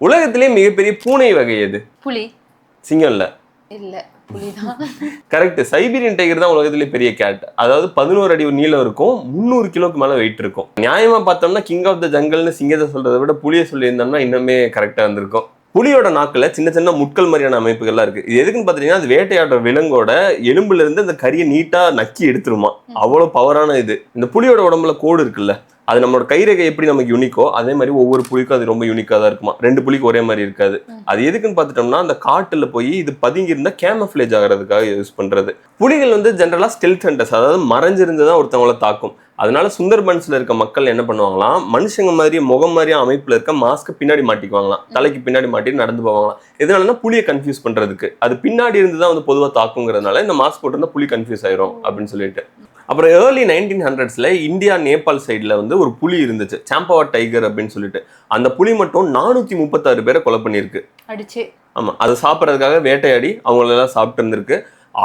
உலகத்திலே மிகப்பெரிய பூனை வகை எது? புலி. சிங்கம் இல்ல. இல்ல, புலிதான். கரெக்ட். சைபீரியன் டைகர் தான் உலகத்திலே பெரிய கேட். அதாவது 11 அடி நீளம் இருக்கும், 300 கிலோக்கு மேல வெயிட் இருக்கும். நியாயமா பார்த்தோம்னா கிங் ஆஃப் த ஜங்கல்னு சிங்கத்தை சொல்றதை விட புலியை சொல்லியிருந்தோம்னா இன்னுமே கரெக்டா இருந்திருக்கும். புலியோட நாக்குல சின்ன சின்ன முட்கள் மாதிரியான அமைப்புகள்லாம் இருக்கு. இது எதுக்குன்னு பாத்தீங்கன்னா, அது வேட்டையாடுற விலங்கோட எலும்புல இருந்து அந்த கறியை நீட்டா நக்கி எடுத்துருமா. அவ்வளவு பவரான இது. இந்த புலியோட உடம்புல கோடு இருக்குல்ல, அது நம்மளோட கைரேகை எப்படி நமக்கு யூனிக்கோ அதே மாதிரி ஒவ்வொரு புலிக்கும் அது ரொம்ப யூனிக்கா தான் இருக்குமா. 2 புலிக்கு ஒரே மாதிரி இருக்காது. அது எதுக்குன்னு பார்த்துட்டோம்னா, அந்த காட்டுல போய் இது பதுங்கி இருந்தா கேமஃபிளேஜ் ஆகிறதுக்காக யூஸ் பண்றது. புலிகள் வந்து ஜென்ரலா ஸ்டெல்த் ஹண்டர்ஸ், அதாவது மறைஞ்சிருந்துதான் ஒருத்தவங்களை தாக்கும். அதனால சுந்தர்பன்ஸ்ல இருக்க மக்கள் என்ன பண்ணுவாங்களாம், மனுஷங்க மாதிரி முகம் மாதிரியா அமைப்புல இருக்க மாஸ்க் பின்னாடி மாட்டிக்குவாங்களாம், தலைக்கு பின்னாடி மாட்டி நடந்து போவாங்களாம். எதனாலன்னா புலியை கன்ஃபியூஸ் பண்றதுக்கு. அது பின்னாடி இருந்துதான் வந்து பொதுவா தாக்குங்கிறதுனால இந்த மாஸ்க் போட்டிருந்தா புலி கன்ஃபியூஸ் ஆயிரும் அப்படின்னு சொல்லிட்டு. அப்புறம் ஏர்லி 1900s இந்தியா நேபாள் சைட்ல வந்து ஒரு புலி இருந்துச்சு, சாம்பவா டைகர் அப்படின்னு சொல்லிட்டு. அந்த புலி மட்டும் 436 பேரை கொலை பண்ணிருக்கு அடிச்சு. ஆமா, அது சாப்பிட்றதுக்காக வேட்டையாடி அவங்களெல்லாம் சாப்பிட்டு இருந்திருக்கு.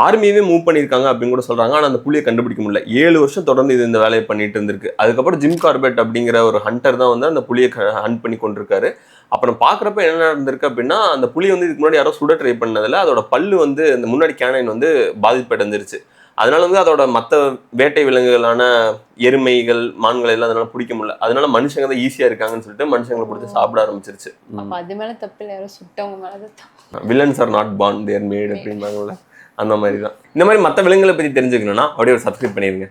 ஆர்மியவே மூவ் பண்ணியிருக்காங்க அப்படின்னு கூட சொல்றாங்க. ஆனால் அந்த புலியை கண்டுபிடிக்க முடியல. 7 வருஷம் தொடர்ந்து இது இந்த வேலையை பண்ணிட்டு இருந்திருக்கு. அதுக்கப்புறம் ஜிம் கார்பெட் அப்படிங்கிற ஒரு ஹண்டர் தான் வந்து அந்த புலியை ஹண்ட் பண்ணி கொண்டிருக்காரு. அப்புறம் பார்க்குறப்ப என்ன நடந்திருக்கு அப்படின்னா, அந்த புலி வந்து இதுக்கு முன்னாடி யாரோ சுட ட்ரை பண்ணதில் அதோட பல்லு வந்து அந்த முன்னாடி கேனைன் வந்து பாதிப்படைஞ்சிருச்சு. அதனால வந்து அதோட மற்ற வேட்டை விலங்குகளான எருமைகள், மான்கள் எல்லாம் அதனால பிடிக்க முடியல. அதனால மனுஷங்க தான் ஈஸியா இருக்காங்கன்னு சொல்லிட்டு மனுஷங்களை பிடிச்சி சாப்பிட ஆரம்பிச்சிருச்சு. அது மேல தப்பு இல்லை, யாரும் சுட்டவங்க மேல villains are not born, they're made அப்படின்னாங்கல்ல, அந்த மாதிரி தான். இந்த மாதிரி மற்ற விலங்குகளை பற்றி தெரிஞ்சுக்கணும்னா அப்படியே ஒரு சப்ஸ்கிரைப் பண்ணிருங்க.